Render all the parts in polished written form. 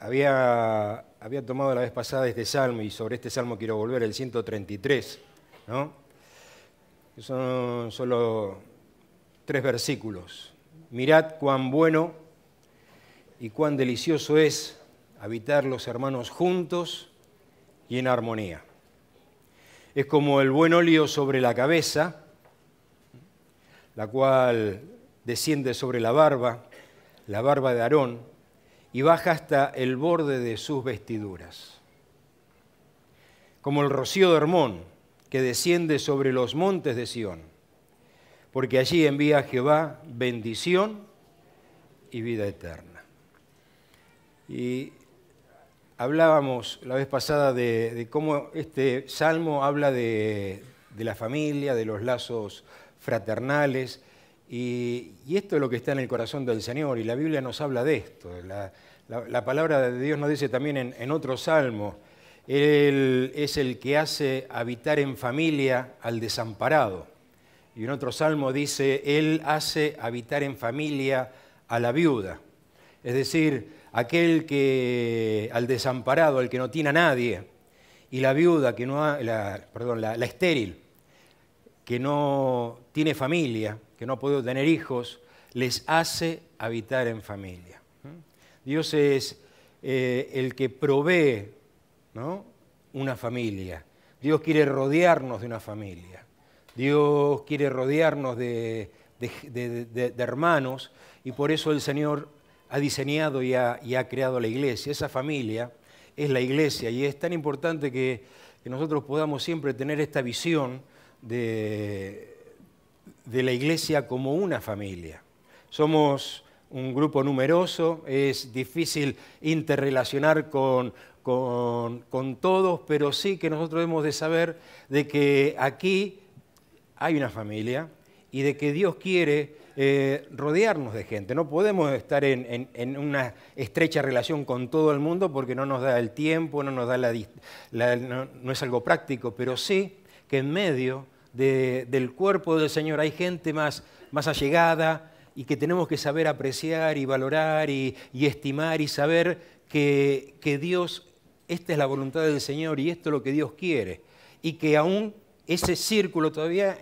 había tomado la vez pasada este salmo y sobre este salmo quiero volver, el 133, ¿no? Son solo 3 versículos. Mirad cuán bueno y cuán delicioso es habitar los hermanos juntos y en armonía. Es como el buen óleo sobre la cabeza, la cual desciende sobre la barba de Aarón, y baja hasta el borde de sus vestiduras. Como el rocío de Hermón, que desciende sobre los montes de Sión, porque allí envía Jehová bendición y vida eterna. Y hablábamos la vez pasada de cómo este salmo habla de la familia, de los lazos fraternales, y esto es lo que está en el corazón del Señor, y la Biblia nos habla de esto. La palabra de Dios nos dice también en otro salmo, Él es el que hace habitar en familia al desamparado. Y en otro salmo dice, Él hace habitar en familia a la viuda. Es decir, aquel que, al desamparado, al que no tiene a nadie, y la viuda, que no la estéril, que no tiene familia, que no ha podido tener hijos, les hace habitar en familia. Dios es el que provee, ¿no?, una familia. Dios quiere rodearnos de una familia. Dios quiere rodearnos de hermanos, y por eso el Señor ha diseñado y ha creado la iglesia. Esa familia es la iglesia, y es tan importante que nosotros podamos siempre tener esta visión de la iglesia como una familia. Somos un grupo numeroso, es difícil interrelacionar con todos, pero sí que nosotros hemos de saber de que aquí hay una familia y de que Dios quiere rodearnos de gente. No podemos estar en una estrecha relación con todo el mundo porque no nos da el tiempo, no nos da no es algo práctico, pero sí que en medio del cuerpo del Señor hay gente más allegada y que tenemos que saber apreciar y valorar y estimar y saber que Dios, esta es la voluntad del Señor y esto es lo que Dios quiere, y que aún ese círculo todavía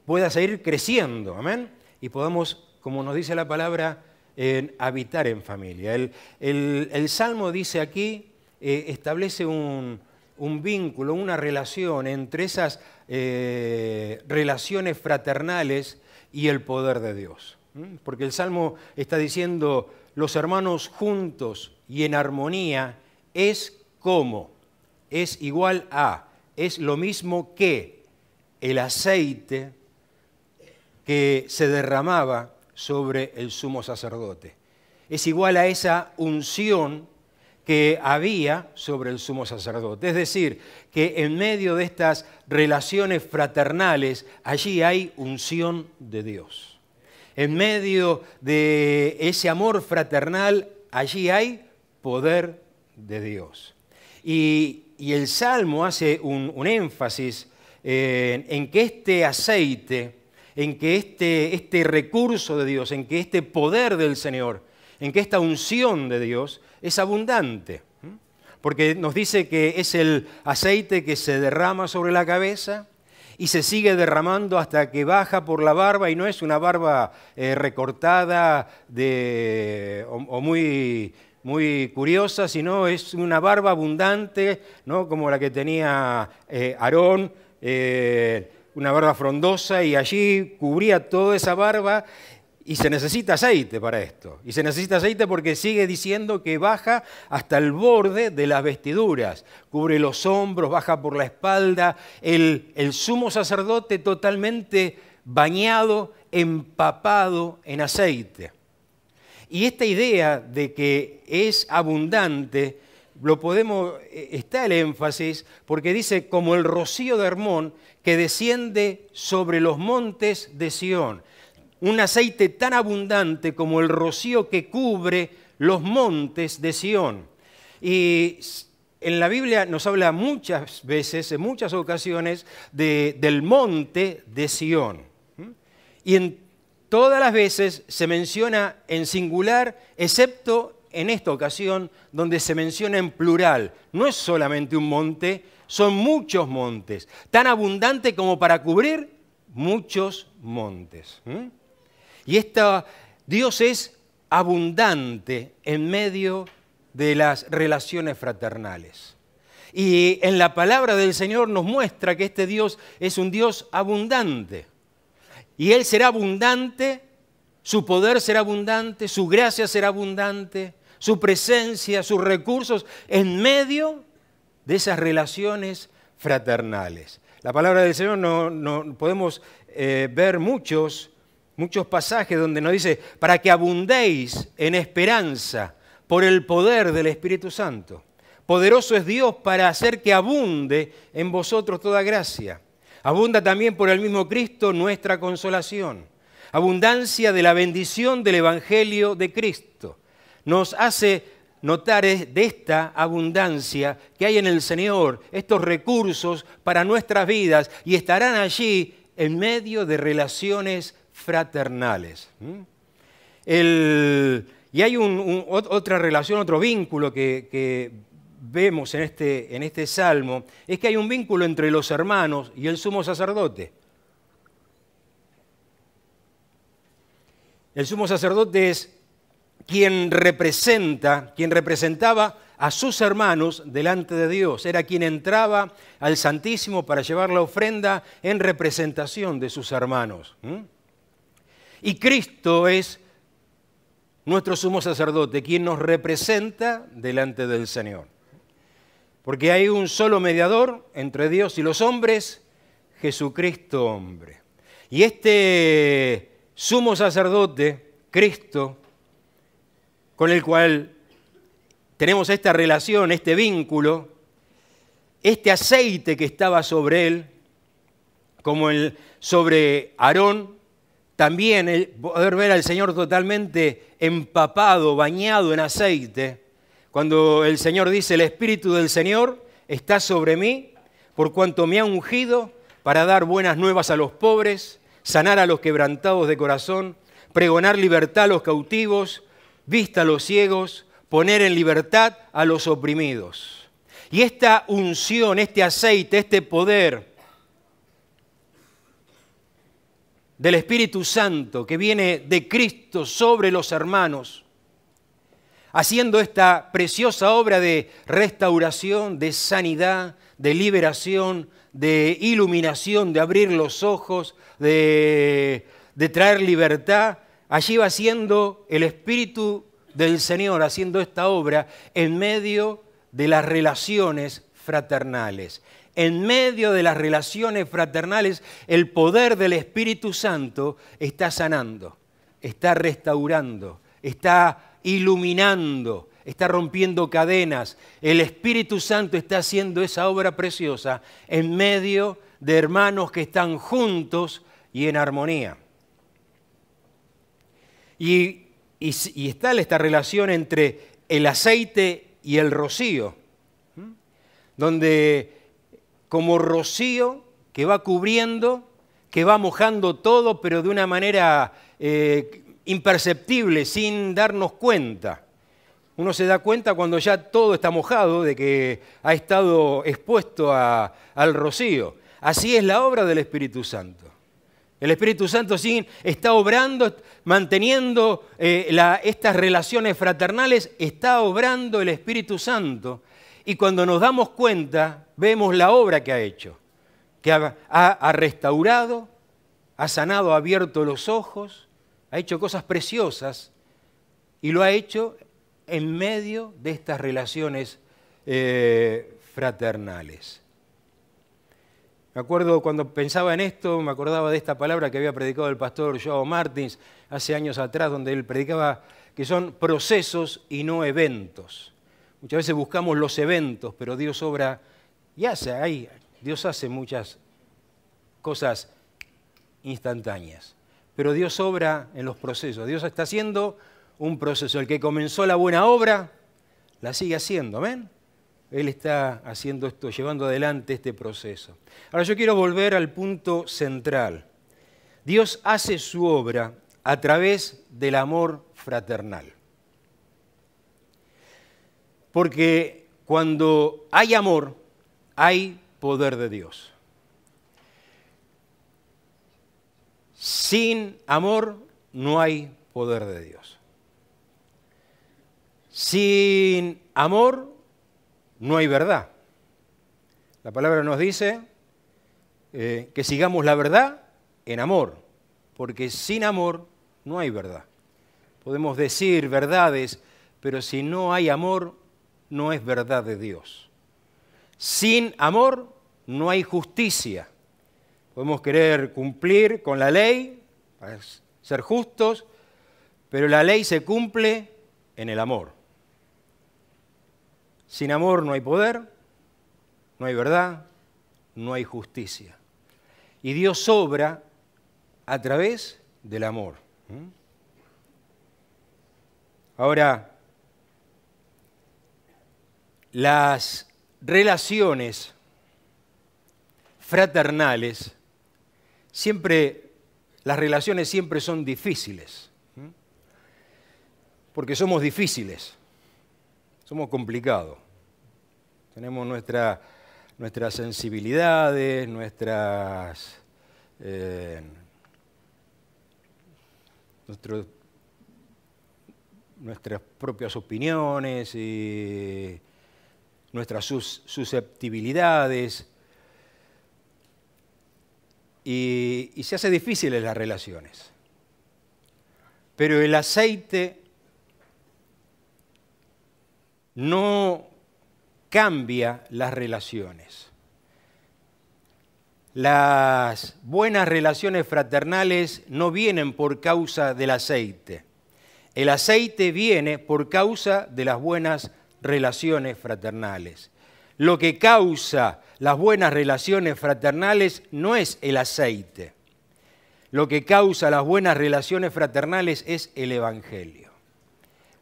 pueda seguir creciendo, amén, y podamos, como nos dice la palabra, habitar en familia. El Salmo dice aquí, establece un vínculo, una relación entre esas relaciones fraternales y el poder de Dios. Porque el Salmo está diciendo, los hermanos juntos y en armonía es como, es igual a, es lo mismo que el aceite que se derramaba sobre el sumo sacerdote. Es igual a esa unción que había sobre el sumo sacerdote. Es decir, que en medio de estas relaciones fraternales, allí hay unción de Dios. En medio de ese amor fraternal, allí hay poder de Dios. Y el Salmo hace un énfasis en que este aceite, en que este recurso de Dios, en que este poder del Señor, en que esta unción de Dios es abundante, porque nos dice que es el aceite que se derrama sobre la cabeza y se sigue derramando hasta que baja por la barba, y no es una barba recortada o muy curiosa, sino es una barba abundante, ¿no?, como la que tenía Aarón, una barba frondosa, y allí cubría toda esa barba. Y se necesita aceite para esto. Y se necesita aceite porque sigue diciendo que baja hasta el borde de las vestiduras. Cubre los hombros, baja por la espalda. El sumo sacerdote totalmente bañado, empapado en aceite. Y esta idea de que es abundante, está el énfasis, porque dice como el rocío de Hermón que desciende sobre los montes de Sión. Un aceite tan abundante como el rocío que cubre los montes de Sión. Y en la Biblia nos habla muchas veces, en muchas ocasiones, del monte de Sión. Y en todas las veces se menciona en singular, excepto en esta ocasión donde se menciona en plural. No es solamente un monte, son muchos montes, tan abundante como para cubrir muchos montes. Y Dios es abundante en medio de las relaciones fraternales. Y en la palabra del Señor nos muestra que este Dios es un Dios abundante. Y Él será abundante, su poder será abundante, su gracia será abundante, su presencia, sus recursos en medio de esas relaciones fraternales. La palabra del Señor no podemos ver muchos pasajes donde nos dice, para que abundéis en esperanza por el poder del Espíritu Santo. Poderoso es Dios para hacer que abunde en vosotros toda gracia. Abunda también por el mismo Cristo nuestra consolación. Abundancia de la bendición del Evangelio de Cristo. Nos hace notar de esta abundancia que hay en el Señor, estos recursos para nuestras vidas y estarán allí en medio de relaciones fraternales. Y hay otra relación, otro vínculo que vemos en este salmo, es que hay un vínculo entre los hermanos y el sumo sacerdote. El sumo sacerdote es quien representaba a sus hermanos delante de Dios. Era quien entraba al Santísimo para llevar la ofrenda en representación de sus hermanos. Y Cristo es nuestro sumo sacerdote, quien nos representa delante del Señor. Porque hay un solo mediador entre Dios y los hombres, Jesucristo hombre. Y este sumo sacerdote, Cristo, con el cual tenemos esta relación, este vínculo, este aceite que estaba sobre él, como sobre Aarón, también poder ver al Señor totalmente empapado, bañado en aceite. Cuando el Señor dice, el Espíritu del Señor está sobre mí, por cuanto me ha ungido para dar buenas nuevas a los pobres, sanar a los quebrantados de corazón, pregonar libertad a los cautivos, vista a los ciegos, poner en libertad a los oprimidos. Y esta unción, este aceite, este poder del Espíritu Santo que viene de Cristo sobre los hermanos, haciendo esta preciosa obra de restauración, de sanidad, de liberación, de iluminación, de abrir los ojos, de traer libertad. Allí va siendo el Espíritu del Señor haciendo esta obra en medio de las relaciones fraternales. En medio de las relaciones fraternales, el poder del Espíritu Santo está sanando, está restaurando, está iluminando, está rompiendo cadenas. El Espíritu Santo está haciendo esa obra preciosa en medio de hermanos que están juntos y en armonía. Y está esta relación entre el aceite y el rocío, donde como rocío que va cubriendo, que va mojando todo, pero de una manera imperceptible, sin darnos cuenta. Uno se da cuenta cuando ya todo está mojado, de que ha estado expuesto al rocío. Así es la obra del Espíritu Santo. El Espíritu Santo sí está obrando, manteniendo estas relaciones fraternales, está obrando el Espíritu Santo. Y cuando nos damos cuenta, vemos la obra que ha hecho, que ha restaurado, ha sanado, ha abierto los ojos, ha hecho cosas preciosas y lo ha hecho en medio de estas relaciones fraternales. Me acuerdo cuando pensaba en esto, me acordaba de esta palabra que había predicado el pastor Joao Martins hace años atrás, donde él predicaba que son procesos y no eventos. Muchas veces buscamos los eventos, pero Dios obra y hace ahí. Dios hace muchas cosas instantáneas, pero Dios obra en los procesos. Dios está haciendo un proceso. El que comenzó la buena obra, la sigue haciendo, ¿amén? Él está haciendo esto, llevando adelante este proceso. Ahora yo quiero volver al punto central. Dios hace su obra a través del amor fraternal. Porque cuando hay amor, hay poder de Dios. Sin amor no hay poder de Dios. Sin amor no hay verdad. La palabra nos dice que sigamos la verdad en amor, porque sin amor no hay verdad. Podemos decir verdades, pero si no hay amor, no es verdad de Dios. Sin amor no hay justicia. Podemos querer cumplir con la ley, ser justos, pero la ley se cumple en el amor. Sin amor no hay poder, no hay verdad, no hay justicia. Y Dios obra a través del amor. Ahora, las relaciones fraternales, las relaciones siempre son difíciles, porque somos difíciles, somos complicados. Tenemos nuestras sensibilidades, nuestras propias opiniones y nuestras susceptibilidades. Y se hace difíciles las relaciones. Pero el aceite no cambia las relaciones. Las buenas relaciones fraternales no vienen por causa del aceite. El aceite viene por causa de las buenas relaciones fraternales. Lo que causa las buenas relaciones fraternales no es el aceite. Lo que causa las buenas relaciones fraternales es el Evangelio.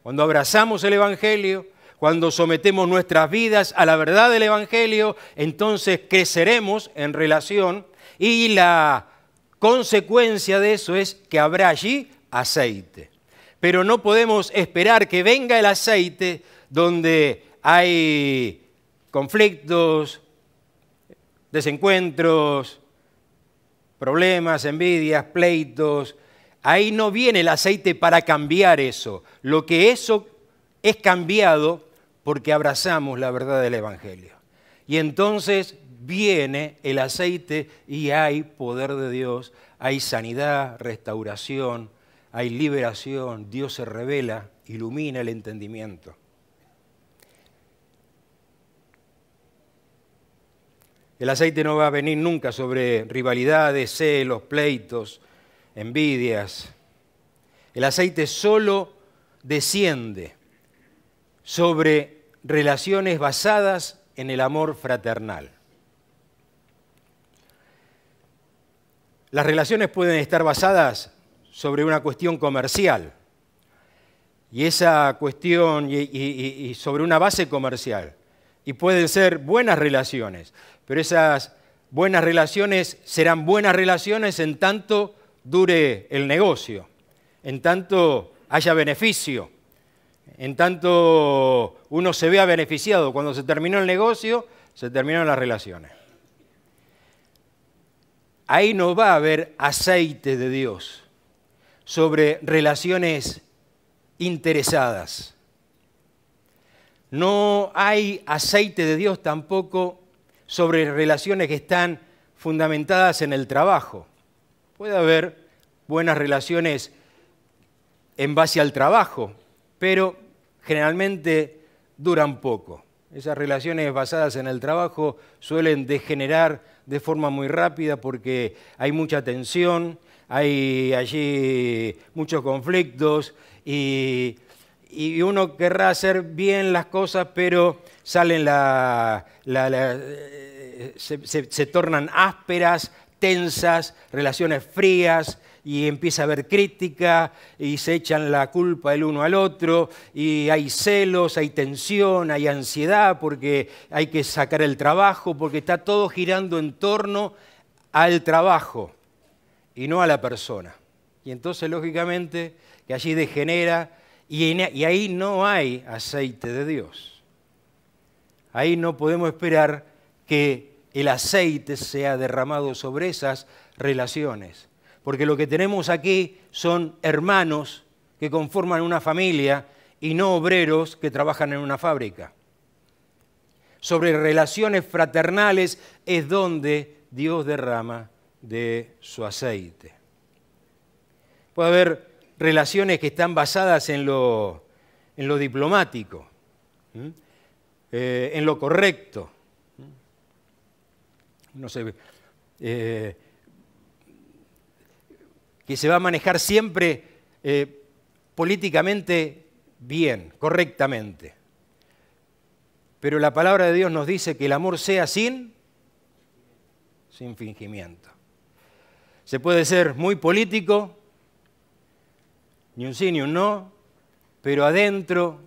Cuando abrazamos el Evangelio, cuando sometemos nuestras vidas a la verdad del Evangelio, entonces creceremos en relación y la consecuencia de eso es que habrá allí aceite. Pero no podemos esperar que venga el aceite donde hay conflictos, desencuentros, problemas, envidias, pleitos. Ahí no viene el aceite para cambiar eso. Lo que eso es cambiado porque abrazamos la verdad del Evangelio. Y entonces viene el aceite y hay poder de Dios, hay sanidad, restauración, hay liberación, Dios se revela, ilumina el entendimiento. El aceite no va a venir nunca sobre rivalidades, celos, pleitos, envidias. El aceite solo desciende sobre relaciones basadas en el amor fraternal. Las relaciones pueden estar basadas sobre una cuestión comercial y esa cuestión y sobre una base comercial. Y pueden ser buenas relaciones, pero esas buenas relaciones serán buenas relaciones en tanto dure el negocio, en tanto haya beneficio, en tanto uno se vea beneficiado. Cuando se terminó el negocio, se terminaron las relaciones. Ahí no va a haber aceite de Dios sobre relaciones interesadas. No hay aceite de Dios tampoco sobre relaciones que están fundamentadas en el trabajo. Puede haber buenas relaciones en base al trabajo, pero generalmente duran poco. Esas relaciones basadas en el trabajo suelen degenerar de forma muy rápida porque hay mucha tensión, hay allí muchos conflictos y uno querrá hacer bien las cosas, pero salen se tornan ásperas, tensas, relaciones frías, y empieza a haber crítica y se echan la culpa el uno al otro y hay celos, hay tensión, hay ansiedad porque hay que sacar el trabajo, porque está todo girando en torno al trabajo y no a la persona. Y entonces, lógicamente, que allí degenera y ahí no hay aceite de Dios. ahí no podemos esperar que el aceite sea derramado sobre esas relaciones. Porque lo que tenemos aquí son hermanos que conforman una familia y no obreros que trabajan en una fábrica. Sobre relaciones fraternales es donde Dios derrama de su aceite. Puede haber relaciones que están basadas en lo diplomático, en lo correcto. No sé, que se va a manejar siempre políticamente bien, correctamente. Pero la palabra de Dios nos dice que el amor sea sin fingimiento. Se puede ser muy político, ni un sí ni un no, pero adentro,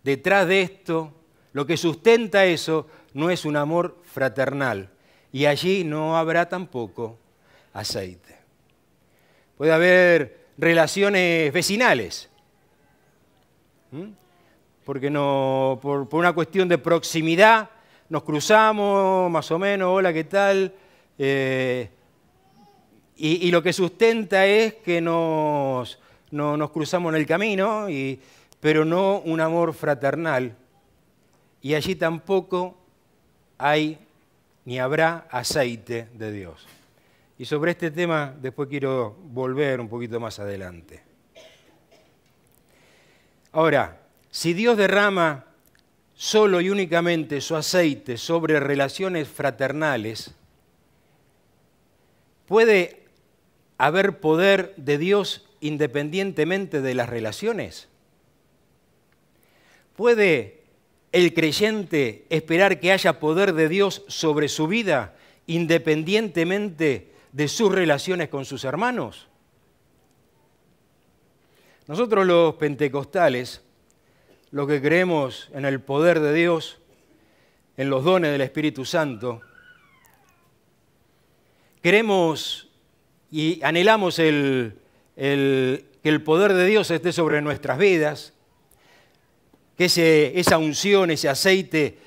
detrás de esto, lo que sustenta eso no es un amor fraternal. Y allí no habrá tampoco aceite. Puede haber relaciones vecinales, porque no, por una cuestión de proximidad nos cruzamos más o menos, hola, ¿qué tal? Y lo que sustenta es que nos cruzamos en el camino, pero no un amor fraternal. Y allí tampoco hay ni habrá aceite de Dios. Y sobre este tema después quiero volver un poquito más adelante. Ahora, si Dios derrama solo y únicamente su aceite sobre relaciones fraternales, ¿puede haber poder de Dios independientemente de las relaciones? ¿Puede el creyente esperar que haya poder de Dios sobre su vida independientemente de sus relaciones con sus hermanos? Nosotros los pentecostales, los que creemos en el poder de Dios, en los dones del Espíritu Santo, queremos y anhelamos que el poder de Dios esté sobre nuestras vidas, que esa unción, ese aceite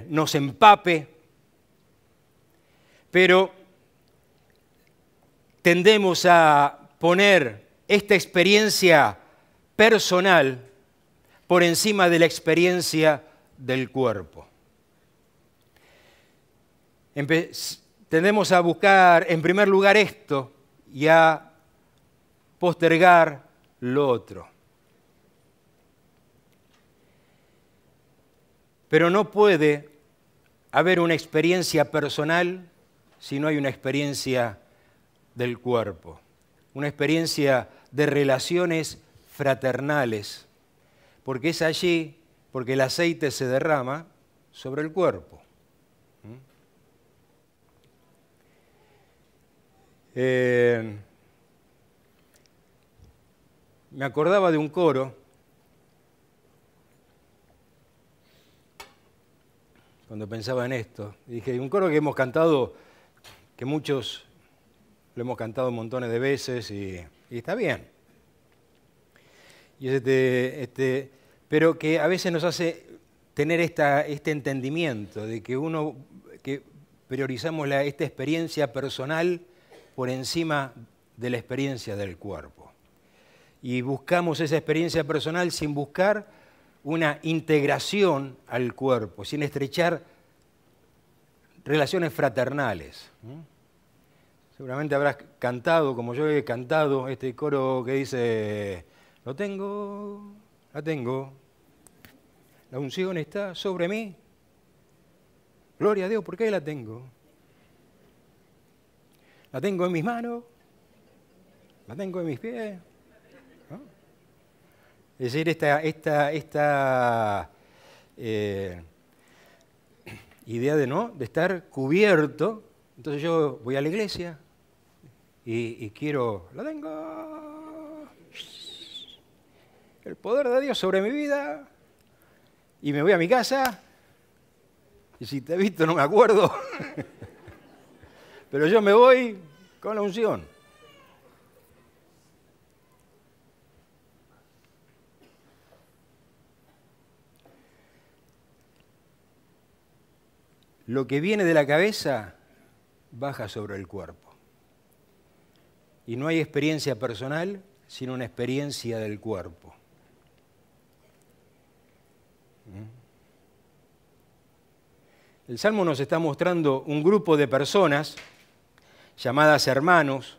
nos empape, pero tendemos a poner esta experiencia personal por encima de la experiencia del cuerpo. Tendemos a buscar en primer lugar esto y a postergar lo otro. Pero no puede haber una experiencia personal si no hay una experiencia del cuerpo, una experiencia de relaciones fraternales, porque es allí, porque el aceite se derrama sobre el cuerpo. Me acordaba de un coro cuando pensaba en esto. Dije, un coro que hemos cantado, que muchos lo hemos cantado montones de veces y está bien. Y pero que a veces nos hace tener este entendimiento de que priorizamos esta experiencia personal por encima de la experiencia del cuerpo. Y buscamos esa experiencia personal sin buscar una integración al cuerpo, sin estrechar relaciones fraternales. Seguramente habrás cantado, como yo he cantado, este coro que dice, lo tengo, la tengo, la unción está sobre mí, gloria a Dios, ¿por qué la tengo? La tengo en mis manos, la tengo en mis pies. ¿No? Es decir, esta idea de estar cubierto. Entonces yo voy a la iglesia y quiero, la tengo, el poder de Dios sobre mi vida, y me voy a mi casa, y si te he visto no me acuerdo, pero yo me voy con la unción. lo que viene de la cabeza baja sobre el cuerpo. Y no hay experiencia personal sino una experiencia del cuerpo. El Salmo nos está mostrando un grupo de personas llamadas hermanos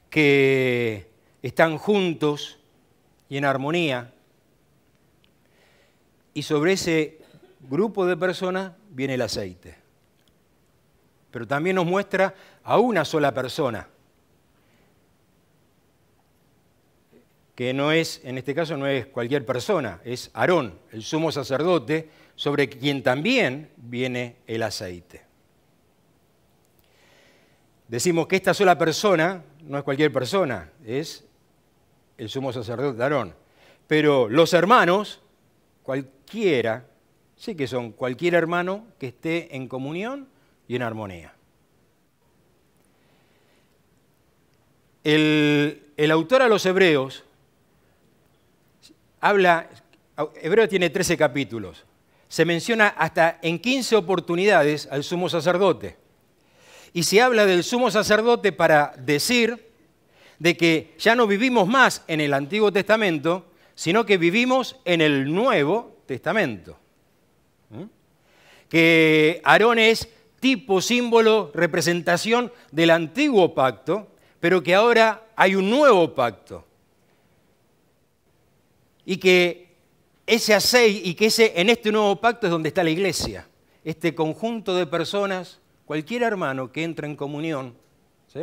que están juntos y en armonía. Y sobre ese grupo de personas viene el aceite. Pero también nos muestra a una sola persona, que no es, en este caso no es cualquier persona, es Aarón, el sumo sacerdote, sobre quien también viene el aceite. Decimos que esta sola persona no es cualquier persona, es el sumo sacerdote Aarón. Pero los hermanos, cualquiera, sí que son cualquier hermano que esté en comunión y en armonía. El autor a los Hebreos Hebreo tiene 13 capítulos, se menciona hasta en 15 oportunidades al sumo sacerdote. Y se habla del sumo sacerdote para decir de que ya no vivimos más en el Antiguo Testamento, sino que vivimos en el Nuevo Testamento. Que Aarón es tipo, símbolo, representación del antiguo pacto, pero que ahora hay un nuevo pacto. Y que ese aceite, y que en este nuevo pacto es donde está la iglesia. Este conjunto de personas, cualquier hermano que entra en comunión, ¿sí?,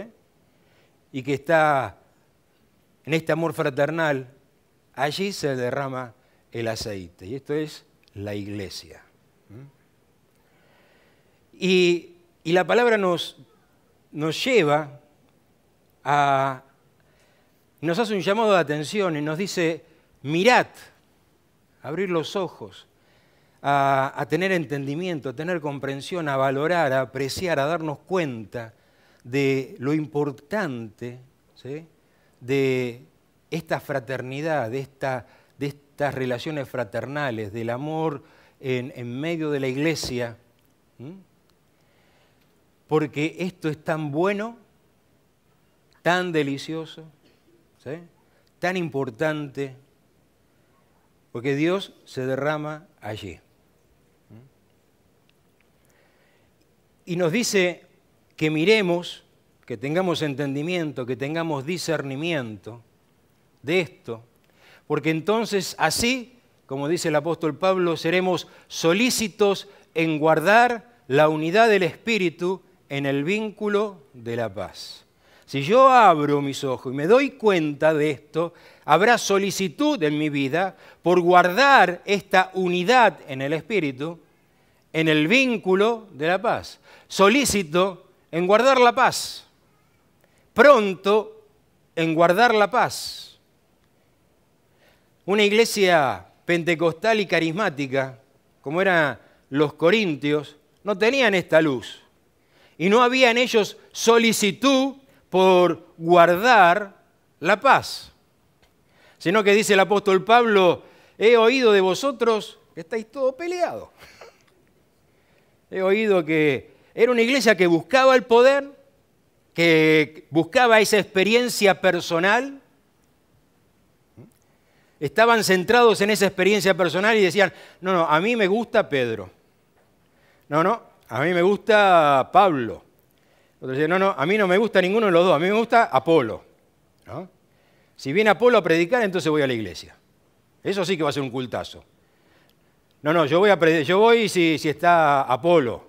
y que está en este amor fraternal, allí se derrama el aceite. Y esto es la iglesia. Y la palabra nos lleva a... nos hace un llamado de atención y nos dice, mirad, abrir los ojos, a tener entendimiento, a tener comprensión, a valorar, a apreciar, a darnos cuenta de lo importante, ¿sí?, de esta fraternidad, de estas relaciones fraternales, del amor en medio de la iglesia. Porque esto es tan bueno, tan delicioso, ¿sí?, tan importante, porque Dios se derrama allí. Y nos dice que miremos, que tengamos entendimiento, que tengamos discernimiento de esto, porque entonces así, como dice el apóstol Pablo, seremos solícitos en guardar la unidad del Espíritu en el vínculo de la paz. Si yo abro mis ojos y me doy cuenta de esto, habrá solicitud en mi vida por guardar esta unidad en el Espíritu, en el vínculo de la paz. Solícito en guardar la paz, pronto en guardar la paz. Una iglesia pentecostal y carismática, como eran los corintios, no tenían esta luz. Y no había en ellos solicitud por guardar la paz. Sino que dice el apóstol Pablo, he oído de vosotros que estáis todos peleados. He oído que era una iglesia que buscaba el poder, que buscaba esa experiencia personal. Estaban centrados en esa experiencia personal y decían, no, a mí me gusta Pedro. No, a mí me gusta Pablo. Otros decían, no, a mí no me gusta ninguno de los dos, a mí me gusta Apolo. ¿No? Si viene Apolo a predicar, entonces voy a la iglesia. Eso sí que va a ser un cultazo. No, yo voy si está Apolo.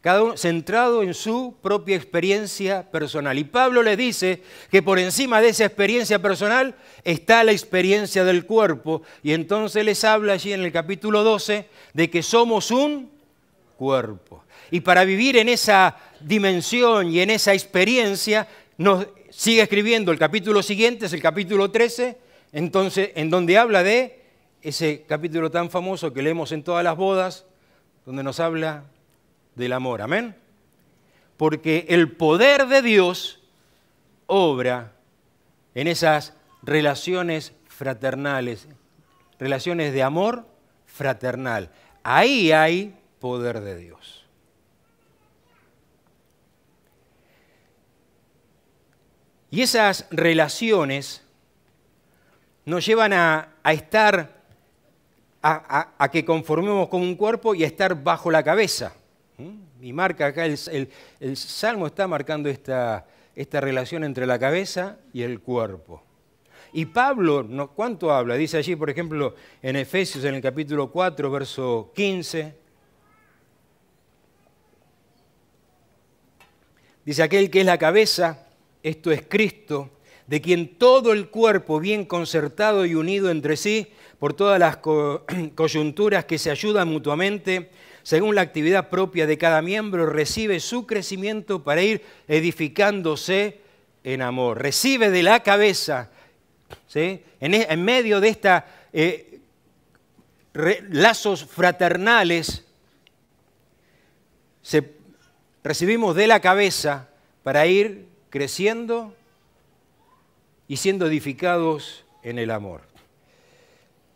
Cada uno centrado en su propia experiencia personal. Y Pablo les dice que por encima de esa experiencia personal está la experiencia del cuerpo. Y entonces les habla allí en el capítulo 12 de que somos un cuerpo. Y para vivir en esa dimensión y en esa experiencia, nos sigue escribiendo el capítulo siguiente, es el capítulo 13, entonces, en donde habla de ese capítulo tan famoso que leemos en todas las bodas, donde nos habla del amor. Amén. Porque el poder de Dios obra en esas relaciones fraternales, relaciones de amor fraternal. Ahí hay poder de Dios. Y esas relaciones nos llevan a estar, a que conformemos con un cuerpo y a estar bajo la cabeza. Y marca acá, el Salmo está marcando esta relación entre la cabeza y el cuerpo. Y Pablo, ¿cuánto habla? Dice allí, por ejemplo, en Efesios, en el capítulo 4, verso 15. Dice, aquel que es la cabeza, esto es Cristo, de quien todo el cuerpo, bien concertado y unido entre sí, por todas las coyunturas que se ayudan mutuamente, según la actividad propia de cada miembro, recibe su crecimiento para ir edificándose en amor. Recibe de la cabeza, ¿sí? En medio de estos lazos fraternales, recibimos de la cabeza para ir creciendo y siendo edificados en el amor.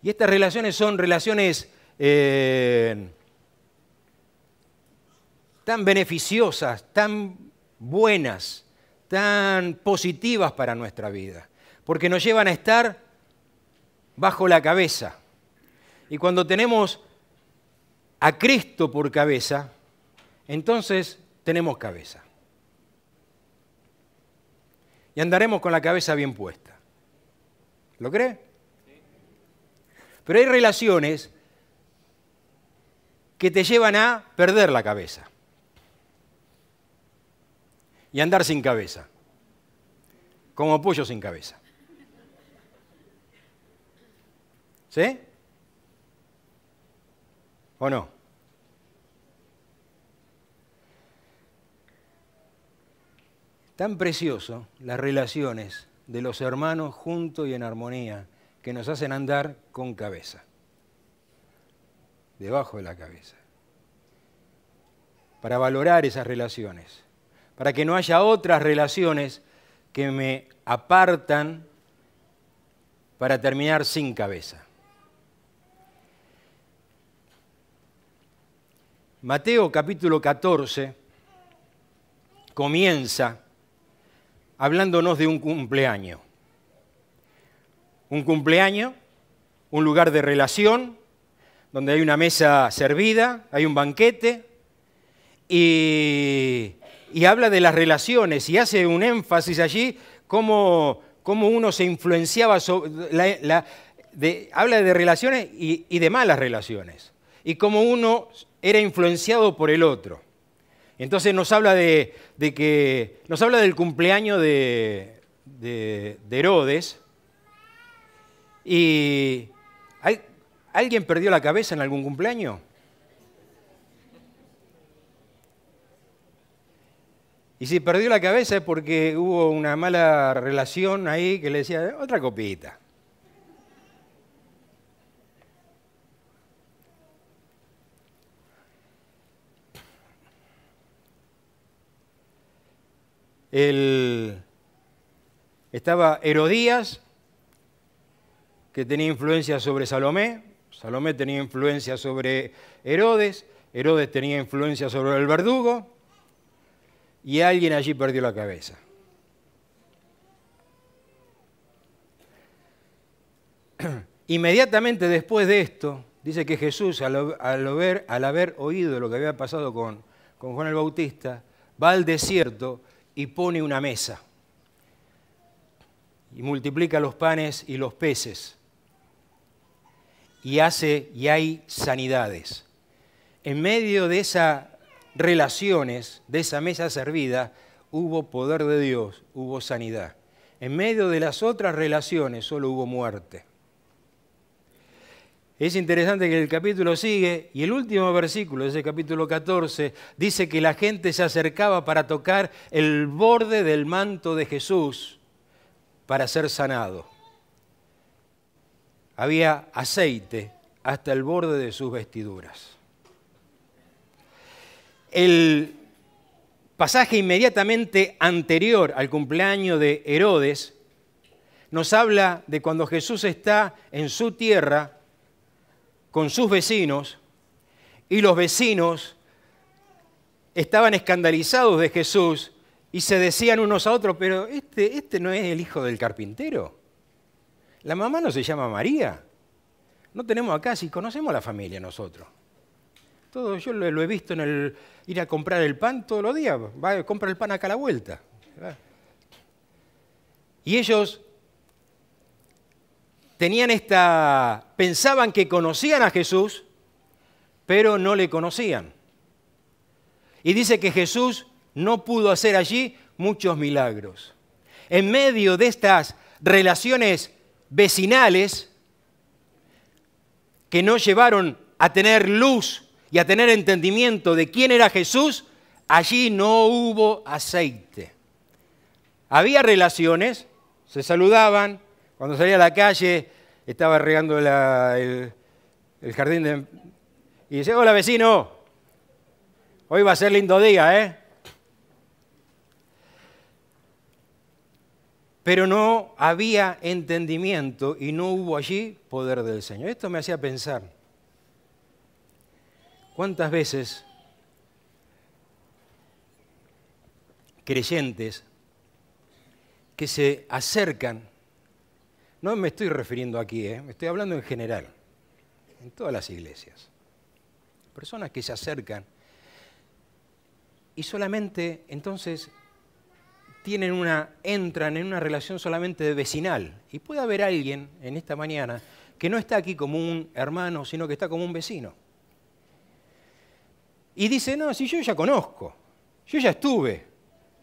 Y estas relaciones son relaciones tan beneficiosas, tan buenas, tan positivas para nuestra vida, porque nos llevan a estar bajo la cabeza. Y cuando tenemos a Cristo por cabeza, entonces tenemos cabeza. Y andaremos con la cabeza bien puesta. ¿Lo cree? Pero hay relaciones que te llevan a perder la cabeza y andar sin cabeza, como pollo sin cabeza. ¿Sí? ¿O no? Tan precioso las relaciones de los hermanos juntos y en armonía que nos hacen andar con cabeza, debajo de la cabeza, para valorar esas relaciones, para que no haya otras relaciones que me apartan para terminar sin cabeza. Mateo capítulo 14 comienza hablándonos de un cumpleaños. Un cumpleaños, un lugar de relación, donde hay una mesa servida, hay un banquete, y habla de las relaciones, y hace un énfasis allí, cómo uno se influenciaba, habla de relaciones y de malas relaciones, y cómo uno era influenciado por el otro. Entonces nos habla nos habla del cumpleaños de Herodes. ¿Y alguien perdió la cabeza en algún cumpleaños? Y si perdió la cabeza es porque hubo una mala relación ahí que le decía, otra copita. Estaba Herodías, que tenía influencia sobre Salomé, Salomé tenía influencia sobre Herodes, Herodes tenía influencia sobre el verdugo, y alguien allí perdió la cabeza. Inmediatamente después de esto, dice que Jesús, al haber oído lo que había pasado con Juan el Bautista, va al desierto y pone una mesa, y multiplica los panes y los peces, y hay sanidades. En medio de esas relaciones, de esa mesa servida, hubo poder de Dios, hubo sanidad. En medio de las otras relaciones solo hubo muerte. Es interesante que el capítulo sigue y el último versículo de ese capítulo 14 dice que la gente se acercaba para tocar el borde del manto de Jesús para ser sanado. Había aceite hasta el borde de sus vestiduras. El pasaje inmediatamente anterior al cumpleaños de Herodes nos habla de cuando Jesús está en su tierra con sus vecinos, y los vecinos estaban escandalizados de Jesús Y se decían unos a otros, pero este no es el hijo del carpintero. La mamá no se llama María. No tenemos acá, si conocemos a la familia nosotros. Yo lo he visto ir a comprar el pan todos los días. Va, compra el pan acá a la vuelta. Y ellos pensaban que conocían a Jesús, pero no le conocían. Y dice que Jesús no pudo hacer allí muchos milagros. En medio de estas relaciones vecinales que no llevaron a tener luz y a tener entendimiento de quién era Jesús, allí no hubo aceite. Había relaciones, se saludaban, cuando salía a la calle estaba regando el jardín y dice, hola vecino, hoy va a ser lindo día, ¿eh? Pero no había entendimiento y no hubo allí poder del Señor. Esto me hacía pensar, ¿cuántas veces creyentes que se acercan, no me estoy refiriendo aquí, me estoy hablando en general, en todas las iglesias, personas que se acercan y solamente entonces entran en una relación solamente vecinal. Y puede haber alguien en esta mañana que no está aquí como un hermano, sino que está como un vecino. Y dice, no, si yo ya conozco, yo ya estuve,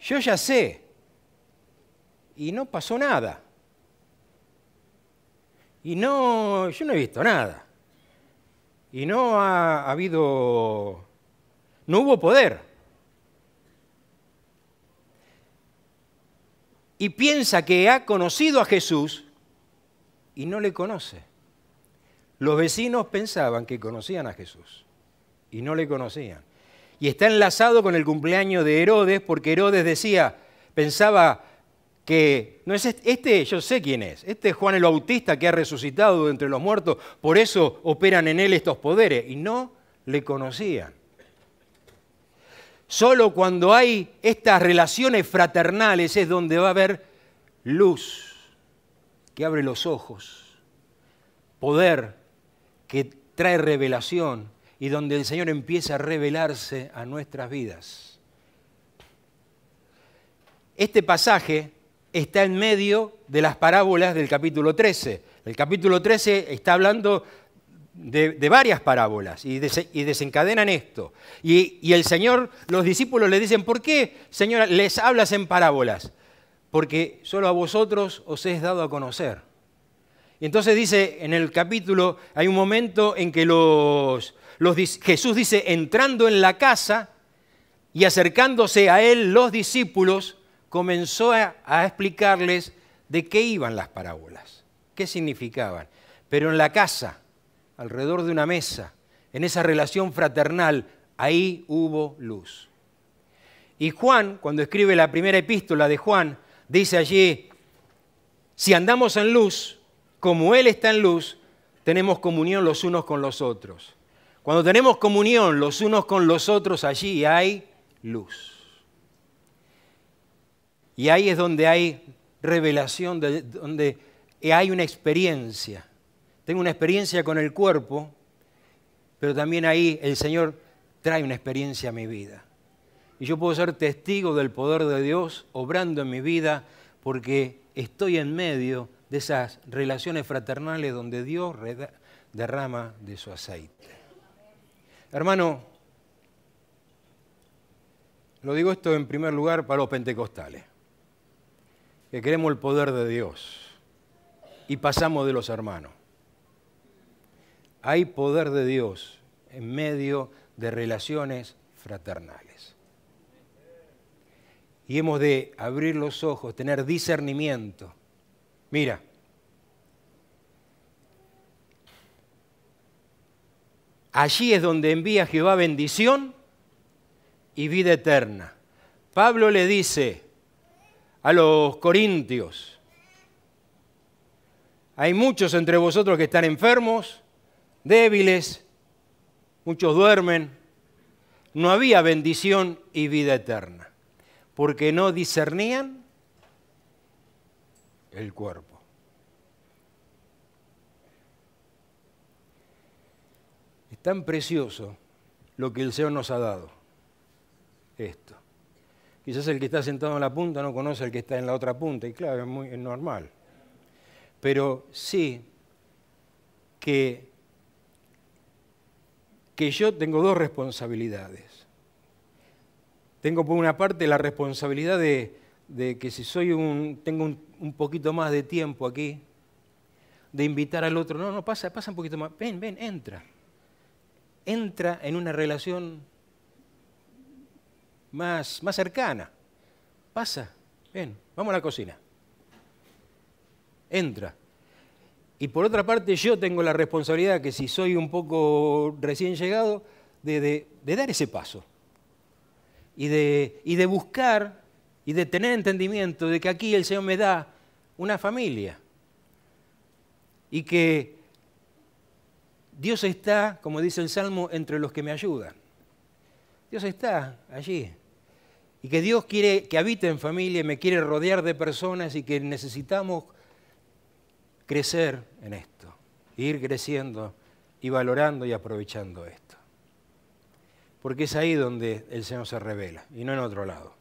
yo ya sé. Y no pasó nada. Y yo no he visto nada. Y no hubo poder. Y piensa que ha conocido a Jesús y no le conoce. Los vecinos pensaban que conocían a Jesús y no le conocían. Y está enlazado con el cumpleaños de Herodes, porque Herodes pensaba que, no es yo sé quién es, este es Juan el Bautista que ha resucitado de entre los muertos, por eso operan en él estos poderes, y no le conocían. Solo cuando hay estas relaciones fraternales es donde va a haber luz que abre los ojos, poder que trae revelación y donde el Señor empieza a revelarse a nuestras vidas. Este pasaje está en medio de las parábolas del capítulo 13. El capítulo 13 está hablando de varias parábolas y desencadenan esto. Y el Señor, los discípulos le dicen, ¿por qué, Señor, les hablas en parábolas? Porque solo a vosotros os es dado a conocer. Y entonces dice, en el capítulo, hay un momento en que Jesús dice, entrando en la casa y acercándose a él los discípulos, comenzó a explicarles de qué iban las parábolas, qué significaban. Pero en la casa, alrededor de una mesa, en esa relación fraternal, ahí hubo luz. Y Juan, cuando escribe la primera epístola de Juan, dice allí, si andamos en luz, como Él está en luz, tenemos comunión los unos con los otros. Cuando tenemos comunión los unos con los otros, allí hay luz. Y ahí es donde hay revelación, donde hay una experiencia. Tengo una experiencia con el cuerpo, pero también ahí el Señor trae una experiencia a mi vida. Y yo puedo ser testigo del poder de Dios obrando en mi vida porque estoy en medio de esas relaciones fraternales donde Dios derrama de su aceite. Hermano, lo digo esto en primer lugar para los pentecostales, que queremos el poder de Dios y pasamos de los hermanos. Hay poder de Dios en medio de relaciones fraternales. Y hemos de abrir los ojos, tener discernimiento. Mira, allí es donde envía Jehová bendición y vida eterna. Pablo le dice a los corintios, hay muchos entre vosotros que están enfermos, débiles, muchos duermen. No había bendición y vida eterna. porque no discernían el cuerpo. Es tan precioso lo que el Señor nos ha dado, esto. Quizás el que está sentado en la punta no conoce al que está en la otra punta, y claro, es normal. Pero sí que yo tengo dos responsabilidades. Tengo por una parte la responsabilidad de que si tengo un poquito más de tiempo aquí, de invitar al otro, no, pasa un poquito más, ven, entra. Entra en una relación más cercana. Pasa, ven, vamos a la cocina. Entra. Y por otra parte yo tengo la responsabilidad que si soy un poco recién llegado, de dar ese paso. Y de buscar y de tener entendimiento de que aquí el Señor me da una familia. Y que Dios está, como dice el Salmo, entre los que me ayudan. Dios está allí. Y que Dios quiere que habite en familia y me quiere rodear de personas y que necesitamos crecer en esto, ir creciendo y valorando y aprovechando esto. Porque es ahí donde el Señor se revela y no en otro lado.